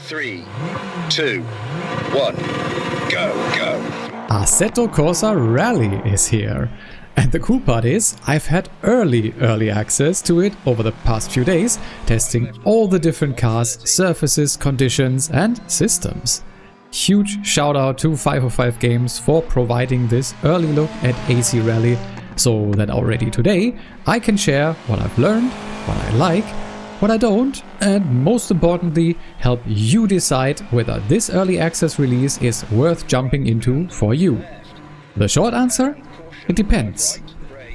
3, 2, 1, go. Assetto Corsa Rally is here. And the cool part is, I've had early access to it over the past few days, testing all the different cars, surfaces, conditions and systems. Huge shout out to 505 Games for providing this early look at AC Rally, so that already today I can share what I've learned, what I like, what I don't, and most importantly help you decide whether this early access release is worth jumping into for you. The short answer? It depends.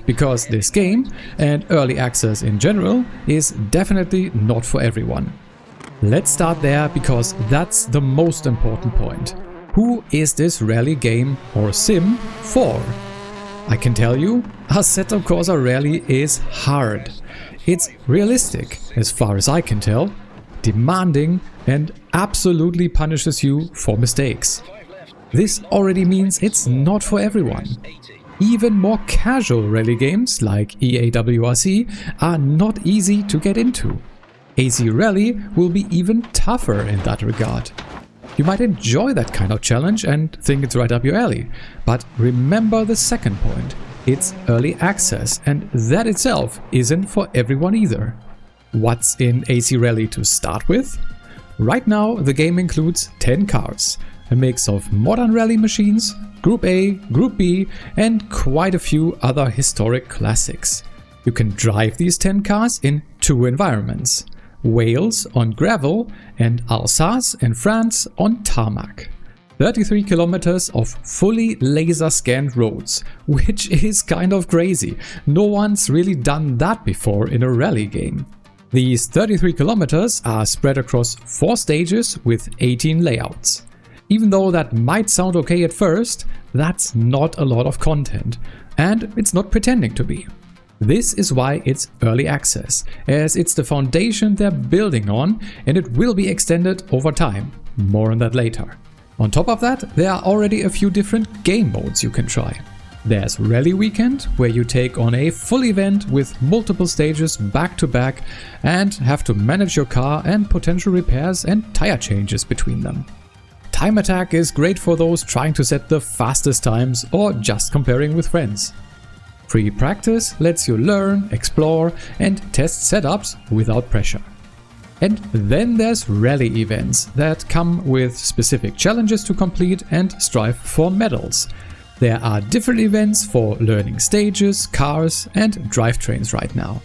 Because this game, and early access in general, is definitely not for everyone. Let's start there because that's the most important point. Who is this rally game or sim for? I can tell you, Assetto Corsa Rally is hard. It's realistic, as far as I can tell, demanding and absolutely punishes you for mistakes. This already means it's not for everyone. Even more casual rally games like EAWRC are not easy to get into. AC Rally will be even tougher in that regard. You might enjoy that kind of challenge and think it's right up your alley, but remember the second point. It's early access, and that itself isn't for everyone either. What's in AC Rally to start with? Right now the game includes 10 cars, a mix of modern rally machines, Group A, Group B and quite a few other historic classics. You can drive these 10 cars in 2 environments, Wales on gravel and Alsace in France on tarmac. 33 kilometers of fully laser scanned roads, which is kind of crazy. No one's really done that before in a rally game. These 33 kilometers are spread across 4 stages with 18 layouts. Even though that might sound okay at first, that's not a lot of content, and it's not pretending to be. This is why it's early access, as it's the foundation they're building on and it will be extended over time. More on that later. On top of that, there are already a few different game modes you can try. There's Rally Weekend, where you take on a full event with multiple stages back to back and have to manage your car and potential repairs and tire changes between them. Time Attack is great for those trying to set the fastest times or just comparing with friends. Free practice lets you learn, explore and test setups without pressure. And then there's rally events that come with specific challenges to complete and strive for medals. There are different events for learning stages, cars and drivetrains right now.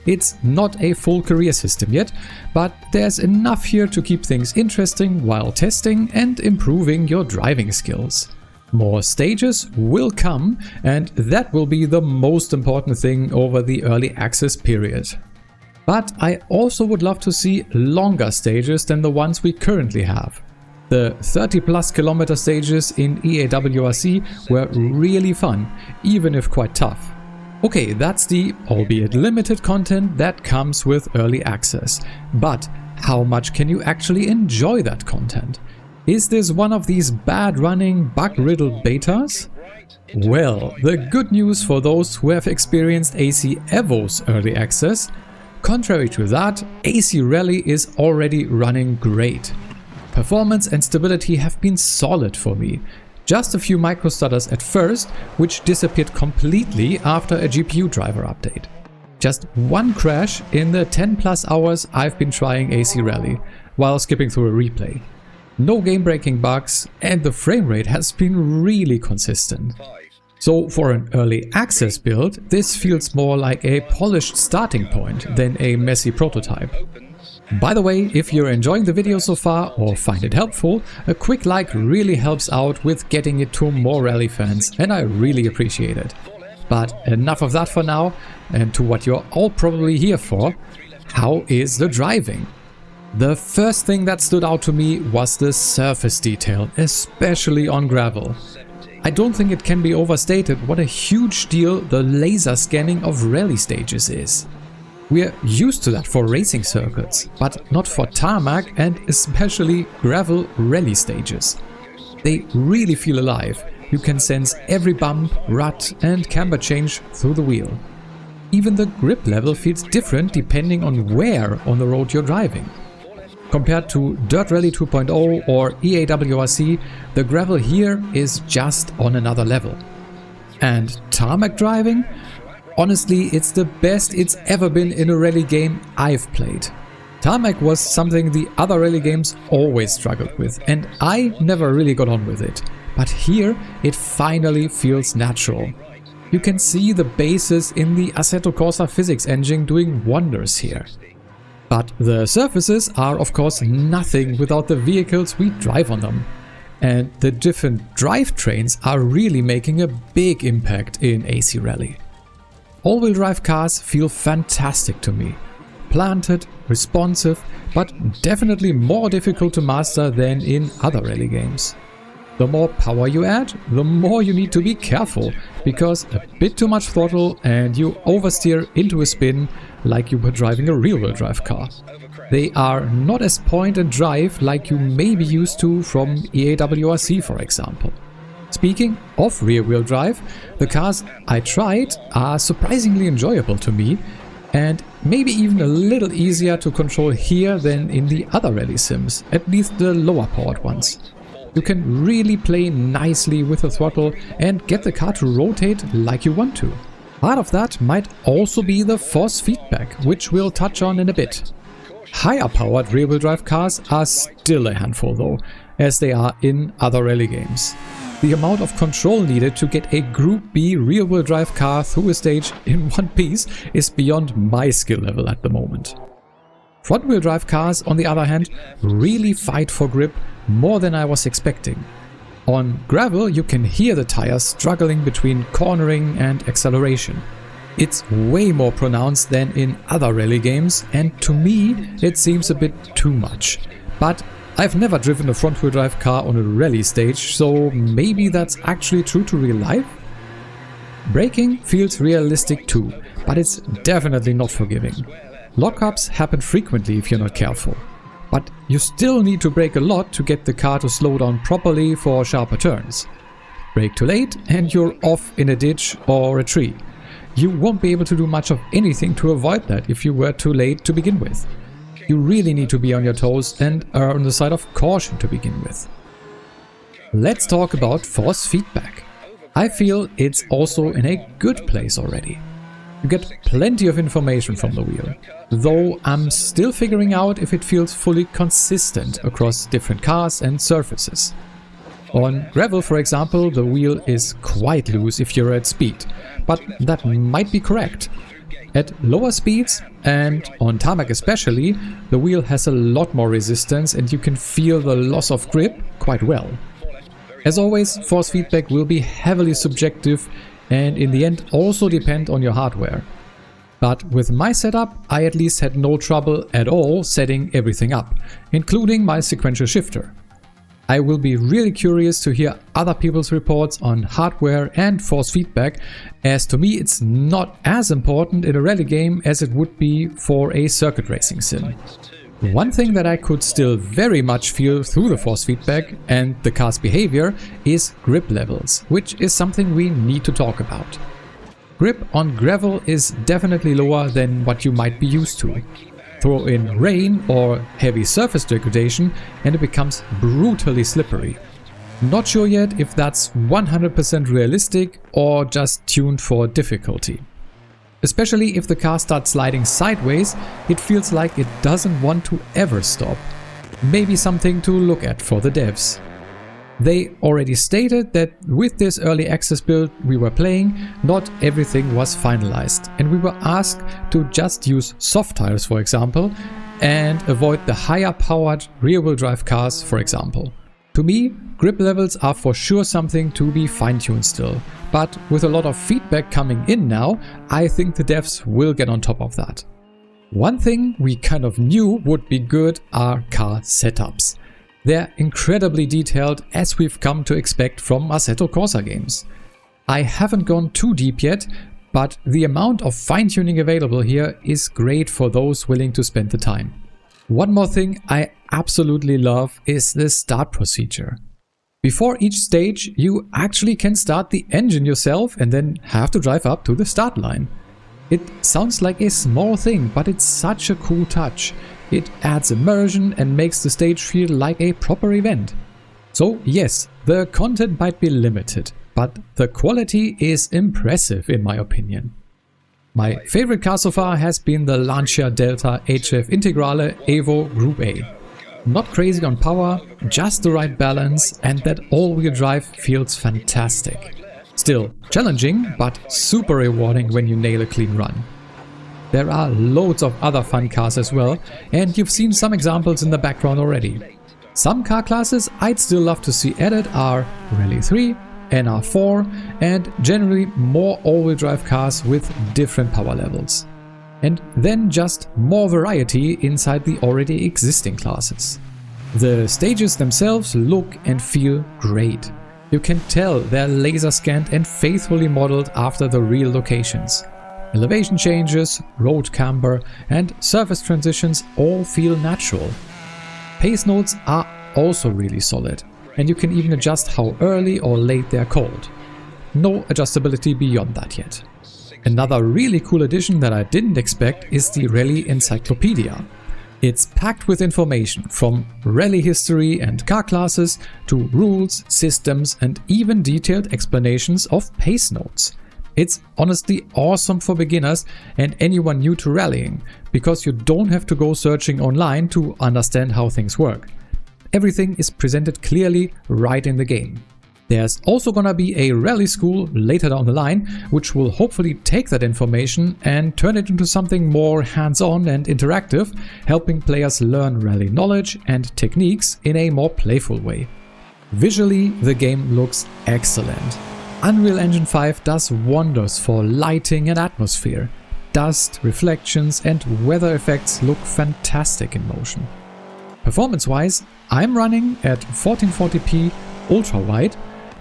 It's not a full career system yet, but there's enough here to keep things interesting while testing and improving your driving skills. More stages will come, and that will be the most important thing over the early access period. But I also would love to see longer stages than the ones we currently have. The 30+ kilometer stages in EAWRC were really fun, even if quite tough. Okay, that's the, albeit limited content that comes with early access. But how much can you actually enjoy that content? Is this one of these bad-running, bug-riddled betas? Well, the good news for those who have experienced AC Evo's early access, contrary to that, AC Rally is already running great. Performance and stability have been solid for me. Just a few microstutters at first, which disappeared completely after a GPU driver update. Just one crash in the 10+ hours I've been trying AC Rally, while skipping through a replay. No game-breaking bugs, and the frame rate has been really consistent. So for an early access build, this feels more like a polished starting point than a messy prototype. By the way, if you're enjoying the video so far or find it helpful, a quick like really helps out with getting it to more rally fans, and I really appreciate it. But enough of that for now, and to what you're all probably here for, how is the driving? The first thing that stood out to me was the surface detail, especially on gravel. I don't think it can be overstated what a huge deal the laser scanning of rally stages is. We're used to that for racing circuits, but not for tarmac and especially gravel rally stages. They really feel alive. You can sense every bump, rut and camber change through the wheel. Even the grip level feels different depending on where on the road you're driving. Compared to Dirt Rally 2.0 or EAWRC, the gravel here is just on another level. And tarmac driving? Honestly, it's the best it's ever been in a rally game I've played. Tarmac was something the other rally games always struggled with, and I never really got on with it. But here, it finally feels natural. You can see the bases in the Assetto Corsa physics engine doing wonders here. But the surfaces are of course nothing without the vehicles we drive on them. And the different drivetrains are really making a big impact in AC Rally. All-wheel drive cars feel fantastic to me. Planted, responsive, but definitely more difficult to master than in other rally games. The more power you add, the more you need to be careful, because a bit too much throttle and you oversteer into a spin like you were driving a rear-wheel drive car. They are not as point and drive like you may be used to from EAWRC, for example. Speaking of rear-wheel drive, the cars I tried are surprisingly enjoyable to me, and maybe even a little easier to control here than in the other rally sims, at least the lower powered ones. You can really play nicely with the throttle and get the car to rotate like you want to. Part of that might also be the force feedback, which we'll touch on in a bit. Higher powered rear-wheel drive cars are still a handful though, as they are in other rally games. The amount of control needed to get a Group B rear-wheel drive car through a stage in one piece is beyond my skill level at the moment. Front-wheel drive cars, on the other hand, really fight for grip more than I was expecting. On gravel, you can hear the tires struggling between cornering and acceleration. It's way more pronounced than in other rally games, and to me it seems a bit too much. But I've never driven a front-wheel drive car on a rally stage, so maybe that's actually true to real life? Braking feels realistic too, but it's definitely not forgiving. Lockups happen frequently if you're not careful. But you still need to brake a lot to get the car to slow down properly for sharper turns. Brake too late and you're off in a ditch or a tree. You won't be able to do much of anything to avoid that if you were too late to begin with. You really need to be on your toes and err on the side of caution to begin with. Let's talk about force feedback. I feel it's also in a good place already. You get plenty of information from the wheel, though I'm still figuring out if it feels fully consistent across different cars and surfaces. On gravel, for example, the wheel is quite loose if you're at speed, but that might be correct. At lower speeds, and on tarmac especially, the wheel has a lot more resistance and you can feel the loss of grip quite well. As always, force feedback will be heavily subjective and in the end also depend on your hardware. But with my setup, I at least had no trouble at all setting everything up, including my sequential shifter. I will be really curious to hear other people's reports on hardware and force feedback, as to me it's not as important in a rally game as it would be for a circuit racing sim. One thing that I could still very much feel through the force feedback and the car's behavior is grip levels, which is something we need to talk about. Grip on gravel is definitely lower than what you might be used to. Throw in rain or heavy surface degradation and it becomes brutally slippery. Not sure yet if that's 100% realistic or just tuned for difficulty. Especially if the car starts sliding sideways, it feels like it doesn't want to ever stop. Maybe something to look at for the devs. They already stated that with this early access build we were playing, not everything was finalized, and we were asked to just use soft tires, for example, and avoid the higher powered rear-wheel drive cars, for example. To me, grip levels are for sure something to be fine-tuned still, but with a lot of feedback coming in now, I think the devs will get on top of that. One thing we kind of knew would be good are car setups. They're incredibly detailed, as we've come to expect from Assetto Corsa games. I haven't gone too deep yet, but the amount of fine-tuning available here is great for those willing to spend the time. One more thing I absolutely love is the start procedure. Before each stage, you actually can start the engine yourself and then have to drive up to the start line. It sounds like a small thing, but it's such a cool touch. it adds immersion and makes the stage feel like a proper event. So yes, the content might be limited, but the quality is impressive in my opinion. My favorite car so far has been the Lancia Delta HF Integrale Evo Group A. Not crazy on power, just the right balance, and that all-wheel drive feels fantastic. Still challenging, but super rewarding when you nail a clean run. There are loads of other fun cars as well, and you've seen some examples in the background already. Some car classes I'd still love to see added are Rally 3, NR4 and generally more all-wheel drive cars with different power levels. And then just more variety inside the already existing classes. The stages themselves look and feel great. You can tell they're laser scanned and faithfully modeled after the real locations. Elevation changes, road camber and surface transitions all feel natural. Pace notes are also really solid, and you can even adjust how early or late they're called. No adjustability beyond that yet. Another really cool addition that I didn't expect is the Rally Encyclopedia. It's packed with information from rally history and car classes to rules, systems and even detailed explanations of pace notes. It's honestly awesome for beginners and anyone new to rallying, because you don't have to go searching online to understand how things work. Everything is presented clearly right in the game. There's also gonna be a rally school later down the line, which will hopefully take that information and turn it into something more hands-on and interactive, helping players learn rally knowledge and techniques in a more playful way. Visually, the game looks excellent. Unreal Engine 5 does wonders for lighting and atmosphere. Dust, reflections and weather effects look fantastic in motion. Performance-wise, I'm running at 1440p ultra-wide,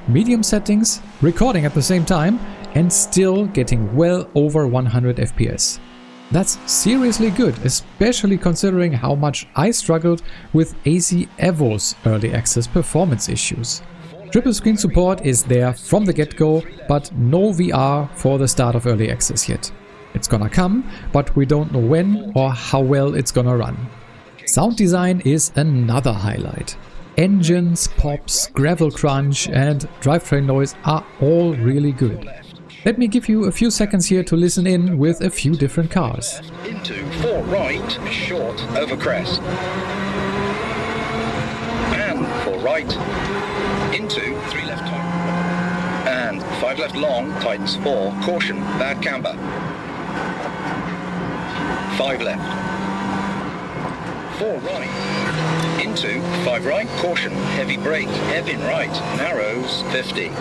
medium settings, recording at the same time, and still getting well over 100 FPS. That's seriously good, especially considering how much I struggled with AC Evo's early access performance issues. Triple screen support is there from the get-go, but no VR for the start of early access yet. It's gonna come, but we don't know when or how well it's gonna run. Sound design is another highlight. Engines, pops, gravel crunch and drivetrain noise are all really good. Let me give you a few seconds here to listen in with a few different cars. Into 4 right, short over crest. And 4 right, into 3 left tight. And 5 left long, tightens 4, caution, bad camber. 5 left. 4 right, into 5 right, caution, heavy brake, heavy right, narrows 50.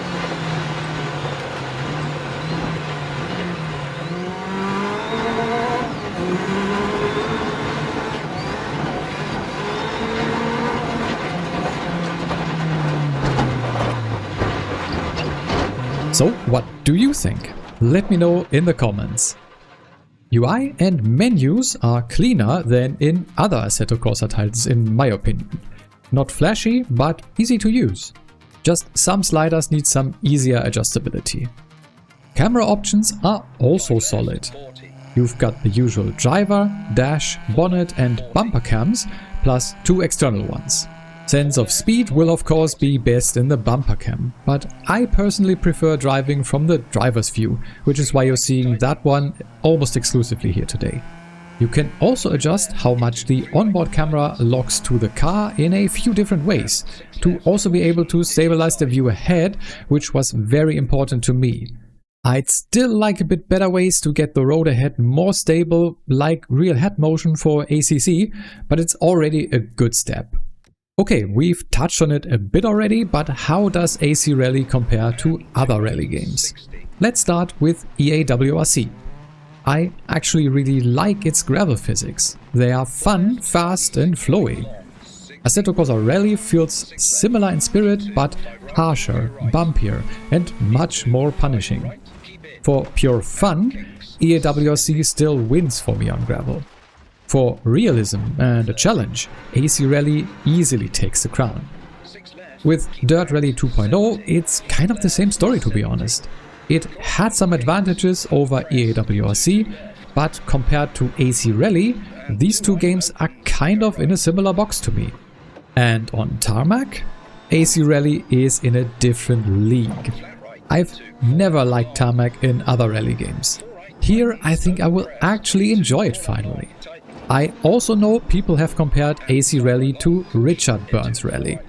So, what do you think? Let me know in the comments. UI and menus are cleaner than in other Assetto Corsa titles in my opinion. Not flashy, but easy to use. Just some sliders need some easier adjustability. Camera options are also solid. You've got the usual driver, dash, bonnet and bumper cams, plus 2 external ones. Sense of speed will of course be best in the bumper cam, but I personally prefer driving from the driver's view, which is why you're seeing that one almost exclusively here today. You can also adjust how much the onboard camera locks to the car in a few different ways, to also be able to stabilize the view ahead, which was very important to me. I'd still like a bit better ways to get the road ahead more stable, like real head motion for ACC, but it's already a good step. Okay, we've touched on it a bit already, but how does AC Rally compare to other rally games? Let's start with EAWRC. I actually really like its gravel physics. They are fun, fast and flowy. Assetto Corsa Rally feels similar in spirit, but harsher, bumpier and much more punishing. For pure fun, EAWRC still wins for me on gravel. For realism and a challenge, AC Rally easily takes the crown. With Dirt Rally 2.0, it's kind of the same story to be honest. It had some advantages over EAWRC, but compared to AC Rally, these two games are kind of in a similar box to me. And on tarmac, AC Rally is in a different league. I've never liked tarmac in other rally games. Here I think I will actually enjoy it finally. I also know people have compared AC Rally to Richard Burns Rally.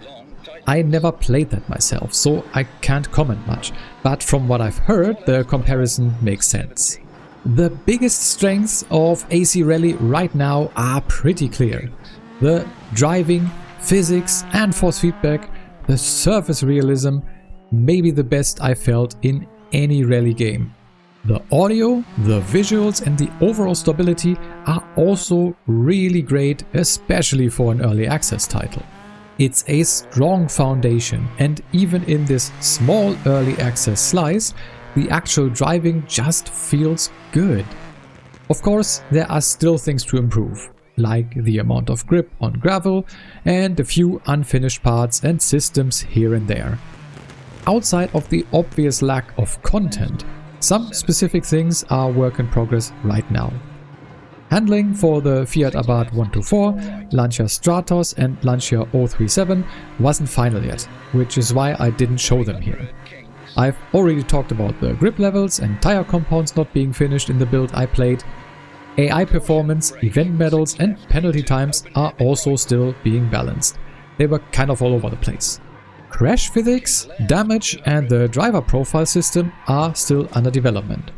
I never played that myself, so I can't comment much, but from what I've heard, the comparison makes sense. The biggest strengths of AC Rally right now are pretty clear. The driving, physics and force feedback, the surface realism, maybe the best I felt in any rally game. The audio, the visuals and the overall stability are also really great, especially for an early access title. It's a strong foundation, and even in this small early access slice, the actual driving just feels good. Of course, there are still things to improve, like the amount of grip on gravel and a few unfinished parts and systems here and there. Outside of the obvious lack of content, some specific things are work in progress right now. Handling for the Fiat Abarth 124, Lancia Stratos and Lancia 037 wasn't final yet, which is why I didn't show them here. I've already talked about the grip levels and tire compounds not being finished in the build I played. AI performance, event medals and penalty times are also still being balanced. They were kind of all over the place. Crash physics, damage and the driver profile system are still under development.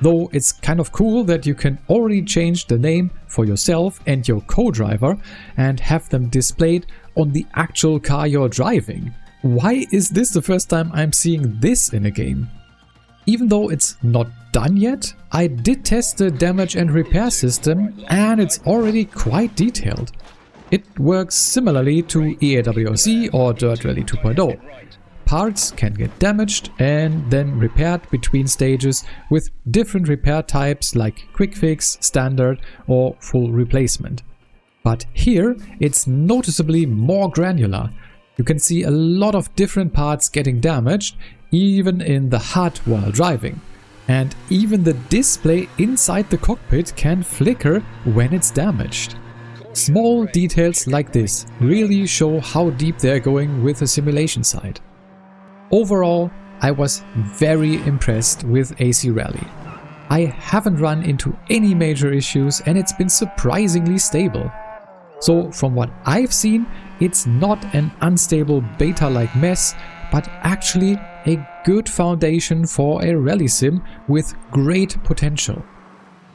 Though it's kind of cool that you can already change the name for yourself and your co-driver and have them displayed on the actual car you're driving. Why is this the first time I'm seeing this in a game? Even though it's not done yet, I did test the damage and repair system and it's already quite detailed. It works similarly to EAWC or Dirt Rally 2.0. Parts can get damaged and then repaired between stages with different repair types like quick fix, standard or full replacement. But here it's noticeably more granular. You can see a lot of different parts getting damaged, even in the HUD while driving. And even the display inside the cockpit can flicker when it's damaged. Small details like this really show how deep they're going with the simulation side. Overall, I was very impressed with AC Rally. I haven't run into any major issues and it's been surprisingly stable. So from what I've seen, it's not an unstable beta-like mess, but actually a good foundation for a rally sim with great potential.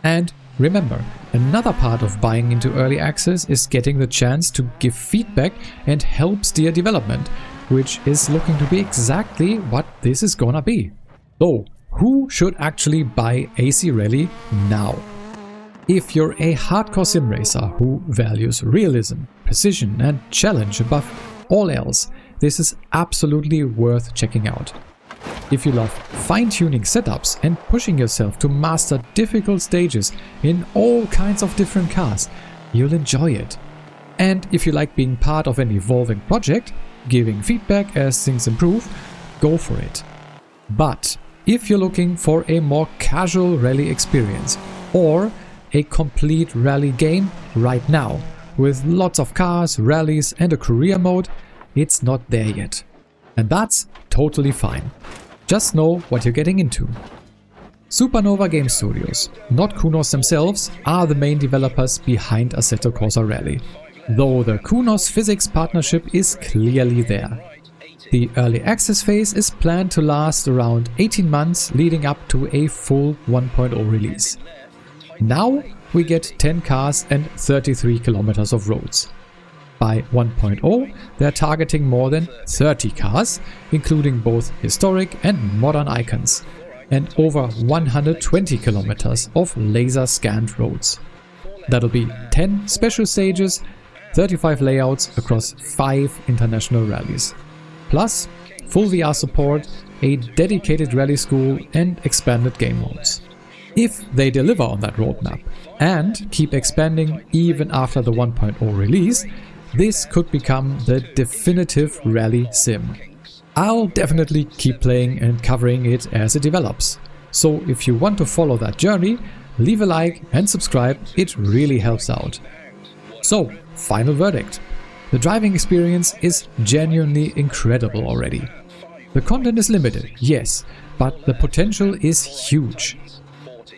And remember, another part of buying into early access is getting the chance to give feedback and help steer development, which is looking to be exactly what this is gonna be. So, who should actually buy AC Rally now? If you're a hardcore sim racer who values realism, precision and challenge above all else, this is absolutely worth checking out. If you love fine-tuning setups and pushing yourself to master difficult stages in all kinds of different cars, you'll enjoy it. And if you like being part of an evolving project, giving feedback as things improve, go for it. But if you're looking for a more casual rally experience or a complete rally game right now with lots of cars, rallies and a career mode, it's not there yet. And that's totally fine. Just know what you're getting into. Supernova Game Studios, not Kunos themselves, are the main developers behind Assetto Corsa Rally, though the Kunos physics partnership is clearly there. The early access phase is planned to last around 18 months leading up to a full 1.0 release. Now we get 10 cars and 33 kilometers of roads. By 1.0 they're targeting more than 30 cars, including both historic and modern icons, and over 120 kilometers of laser-scanned roads. That'll be 10 special stages, 35 layouts across 5 international rallies. Plus, full VR support, a dedicated rally school and expanded game modes. If they deliver on that roadmap and keep expanding even after the 1.0 release, this could become the definitive rally sim. I'll definitely keep playing and covering it as it develops. So if you want to follow that journey, leave a like and subscribe, it really helps out. So, final verdict. The driving experience is genuinely incredible already. The content is limited, yes, but the potential is huge.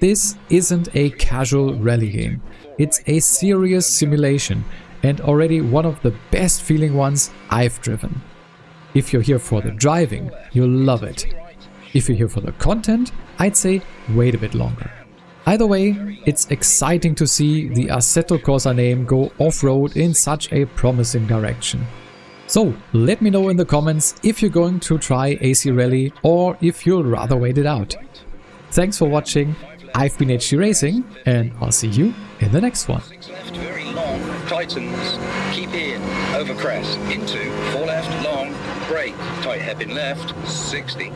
This isn't a casual rally game, it's a serious simulation and already one of the best feeling ones I've driven. If you're here for the driving, you'll love it. If you're here for the content, I'd say wait a bit longer. Either way, it's exciting to see the Assetto Corsa name go off-road in such a promising direction. So let me know in the comments if you're going to try AC Rally or if you'll rather wait it out. Thanks for watching, I've been HT Racing and I'll see you in the next one. Left, very long, tightens, keep in, over crest, into, 4 left, long, brake, tight hairpin left, 60.